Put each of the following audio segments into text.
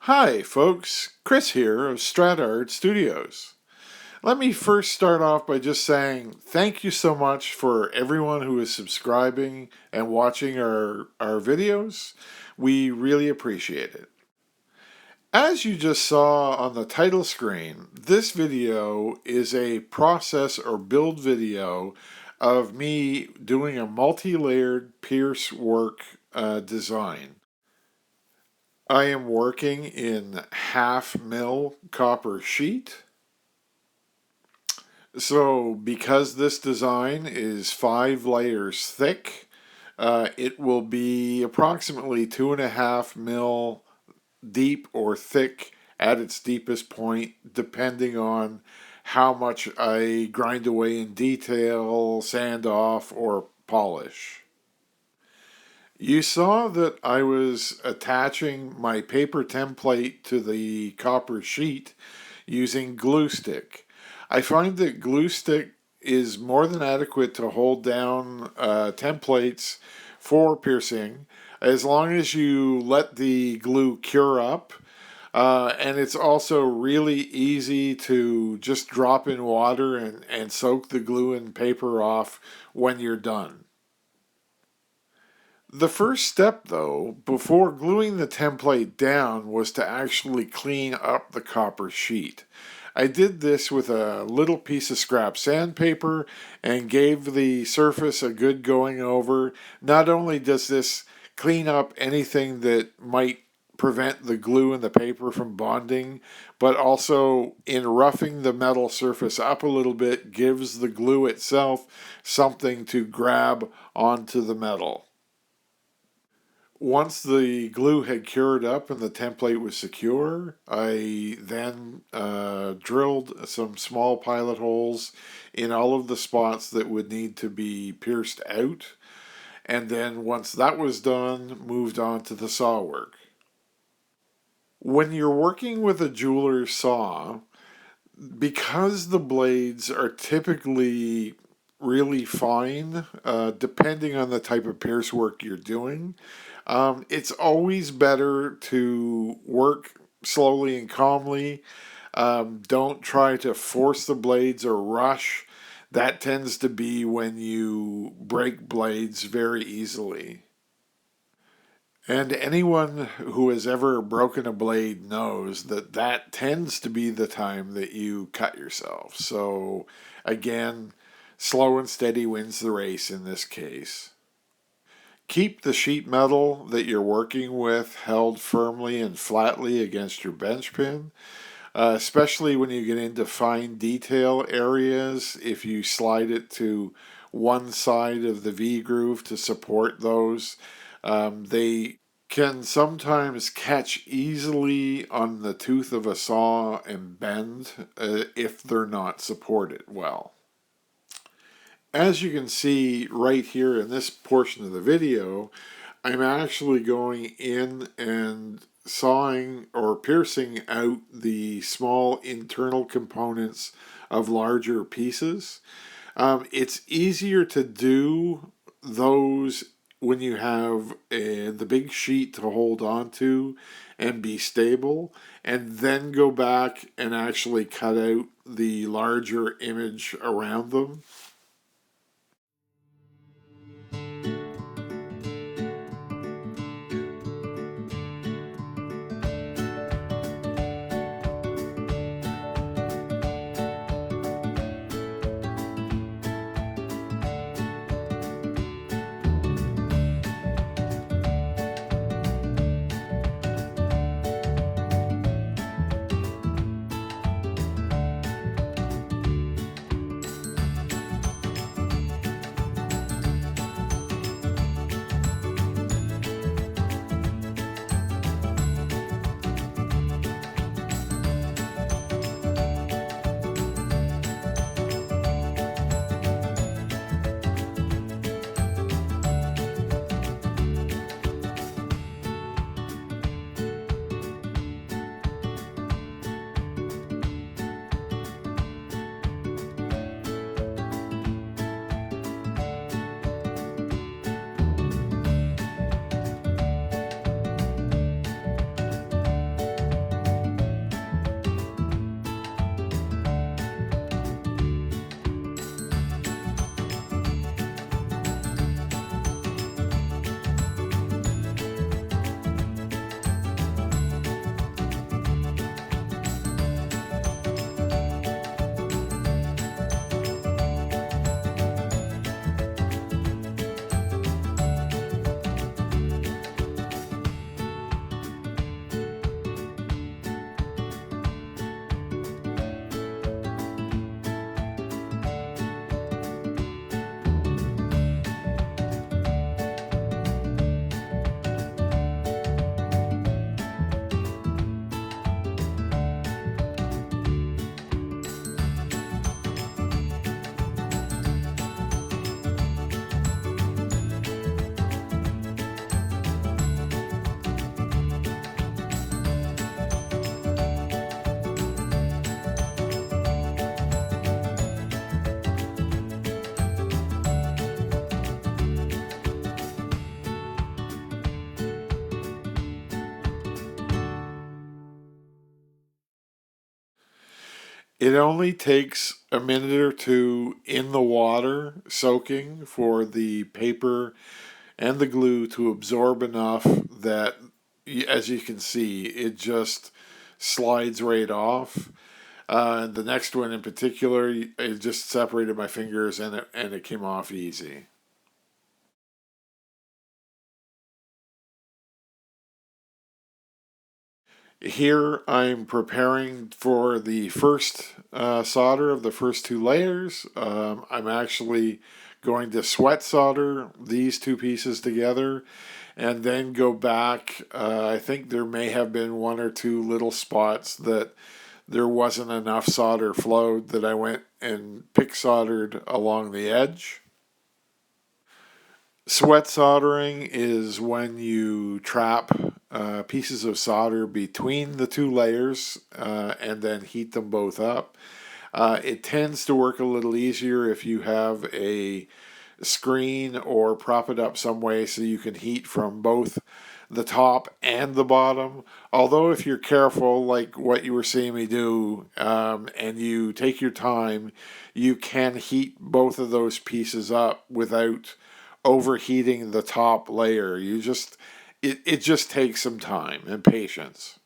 Hi, folks. Chris here of Strata Art Studios. Let me first start off by just saying thank you so much for everyone who is subscribing and watching our videos. We really appreciate it. As you just saw on the title screen, this video is a process or build video of me doing a multi-layered pierce work design. I am working in 1/2 mil copper sheet. So because this design is 5 layers thick, it will be approximately 2.5 mil deep or thick at its deepest point, depending on how much I grind away in detail, sand off, or polish. You saw that I was attaching my paper template to the copper sheet using glue stick. I find that glue stick is more than adequate to hold down templates for piercing as long as you let the glue cure up. And it's also really easy to just drop in water and soak the glue and paper off when you're done. The first step, though, before gluing the template down was to actually clean up the copper sheet. I did this with a little piece of scrap sandpaper and gave the surface a good going over. Not only does this clean up anything that might prevent the glue and the paper from bonding, but also in roughing the metal surface up a little bit gives the glue itself something to grab onto the metal. Once the glue had cured up and the template was secure, I then drilled some small pilot holes in all of the spots that would need to be pierced out. And then once that was done, moved on to the saw work. When you're working with a jeweler's saw, because the blades are typically really fine, depending on the type of pierce work you're doing, it's always better to work slowly and calmly. Don't try to force the blades or rush. That tends to be when you break blades very easily. And anyone who has ever broken a blade knows that that tends to be the time that you cut yourself. So, again, slow and steady wins the race in this case. Keep the sheet metal that you're working with held firmly and flatly against your bench pin, especially when you get into fine detail areas. If you slide it to one side of the V groove to support those, they can sometimes catch easily on the tooth of a saw and bend if they're not supported well. As you can see right here in this portion of the video, I'm actually going in and sawing or piercing out the small internal components of larger pieces. It's easier to do those when you have the big sheet to hold on to and be stable, and then go back and actually cut out the larger image around them. It only takes a minute or two in the water soaking for the paper and the glue to absorb enough that, as you can see, it just slides right off. The next one in particular, it just separated my fingers and it came off easy. Here I'm preparing for the first solder of the first two layers. I'm actually going to sweat solder these two pieces together and then go back. I think there may have been one or two little spots that there wasn't enough solder flowed that I went and pick soldered along the edge. Sweat soldering is when you trap pieces of solder between the two layers and then heat them both up. It tends to work a little easier if you have a screen or prop it up some way so you can heat from both the top and the bottom. Although, if you're careful, like what you were seeing me do, and you take your time, you can heat both of those pieces up without overheating the top layer. It just takes some time and patience.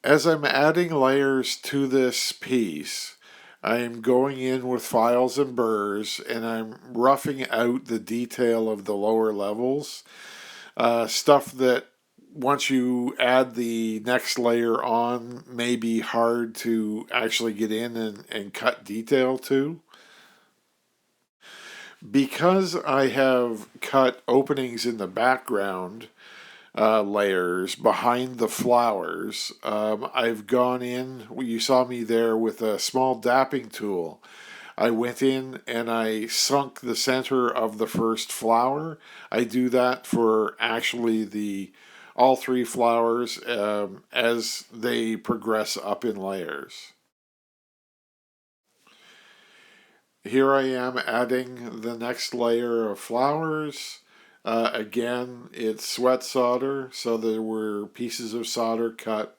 As I'm adding layers to this piece, I'm going in with files and burrs and I'm roughing out the detail of the lower levels. Stuff that once you add the next layer on may be hard to actually get in and cut detail to. Because I have cut openings in the background layers behind the flowers, I've gone in, you saw me there with a small dapping tool. I went in and I sunk the center of the first flower. I do that for actually the all three flowers as they progress up in layers. Here I am adding the next layer of flowers. Again, it's sweat solder, so there were pieces of solder cut,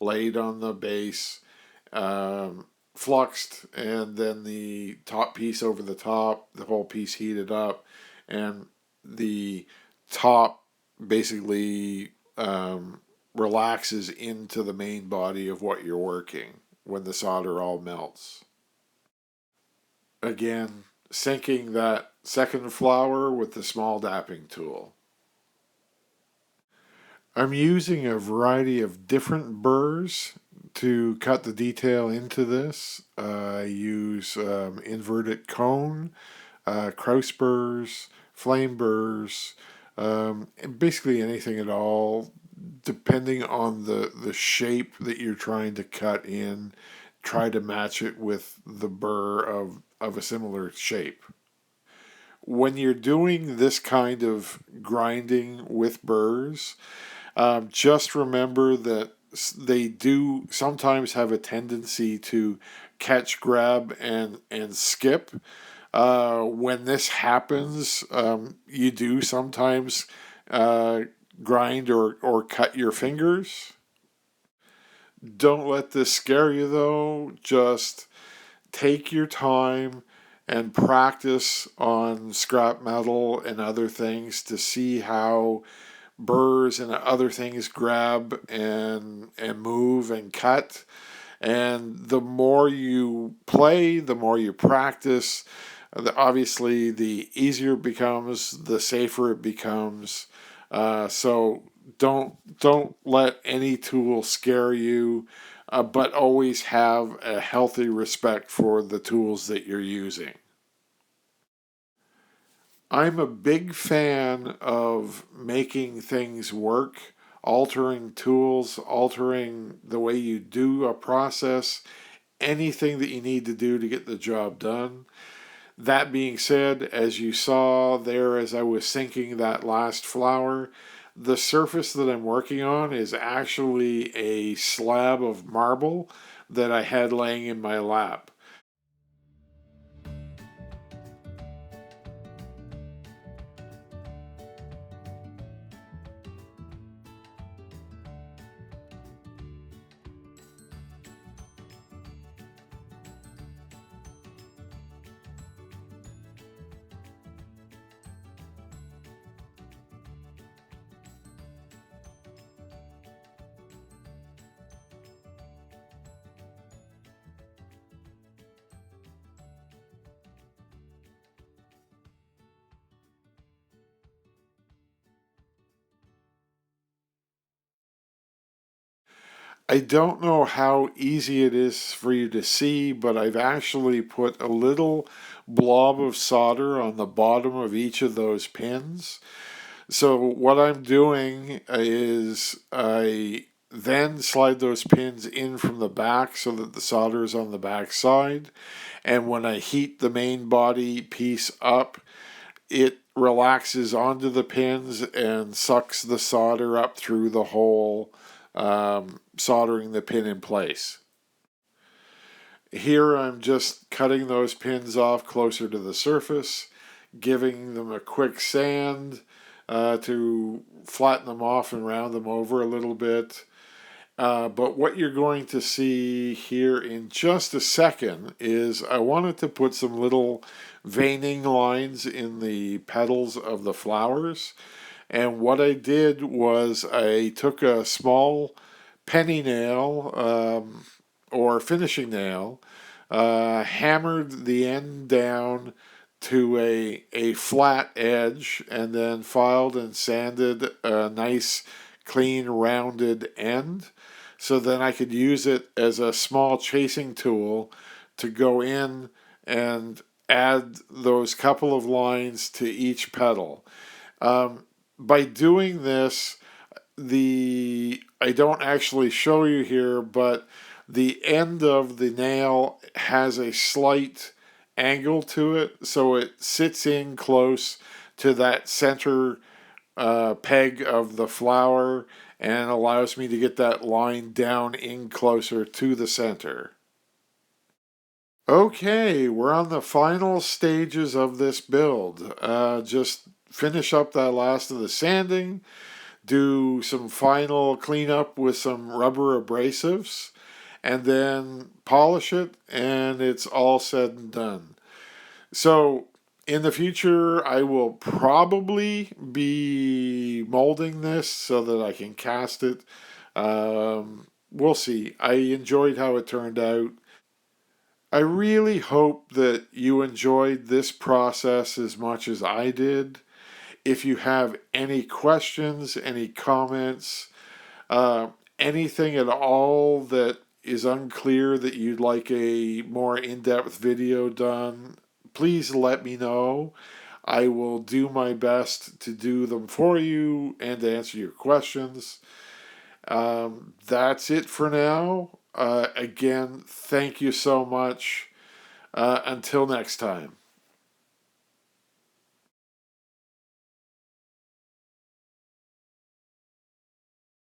laid on the base, fluxed, and then the top piece over the top, the whole piece heated up, and the top basically relaxes into the main body of what you're working when the solder all melts. Again, sinking that second flower with the small dapping tool. I'm using a variety of different burrs to cut the detail into this. I use inverted cone, Kraus burrs, flame burrs, basically anything at all, depending on the shape that you're trying to cut in. Try to match it with the burr of a similar shape. When you're doing this kind of grinding with burrs, just remember that they do sometimes have a tendency to catch, grab, and skip. When this happens, you do sometimes uh, grind or cut your fingers. Don't let this scare you though. Just take your time and practice on scrap metal and other things to see how burrs and other things grab and move and cut. And the more you play, the more you practice, obviously the easier it becomes, the safer it becomes. So don't let any tool scare you, but always have a healthy respect for the tools that you're using. I'm a big fan of making things work, altering tools, altering the way you do a process, anything that you need to do to get the job done. That being said, as you saw there as I was sinking that last flower, the surface that I'm working on is actually a slab of marble that I had laying in my lap. I don't know how easy it is for you to see, but I've actually put a little blob of solder on the bottom of each of those pins. So what I'm doing is I then slide those pins in from the back so that the solder is on the back side. And when I heat the main body piece up, it relaxes onto the pins and sucks the solder up through the hole, soldering the pin in place. Here I'm just cutting those pins off closer to the surface, giving them a quick sand to flatten them off and round them over a little bit. But what you're going to see here in just a second is I wanted to put some little veining lines in the petals of the flowers. And what I did was I took a small penny nail or finishing nail, hammered the end down to a flat edge, and then filed and sanded a nice, clean, rounded end. So then I could use it as a small chasing tool to go in and add those couple of lines to each petal. By doing this, the I don't actually show you here, but the end of the nail has a slight angle to it, so it sits in close to that center peg of the flower and allows me to get that line down in closer to the center. Okay, we're on the final stages of this build. Just finish up that last of the sanding, do some final cleanup with some rubber abrasives, and then polish it, and it's all said and done. So, in the future, I will probably be molding this so that I can cast it. We'll see. I enjoyed how it turned out. I really hope that you enjoyed this process as much as I did. If you have any questions, any comments, uh, anything at all that is unclear that you'd like a more in depth video done, please let me know. I will do my best to do them for you and to answer your questions. That's it for now. Again, thank you so much. Until next time.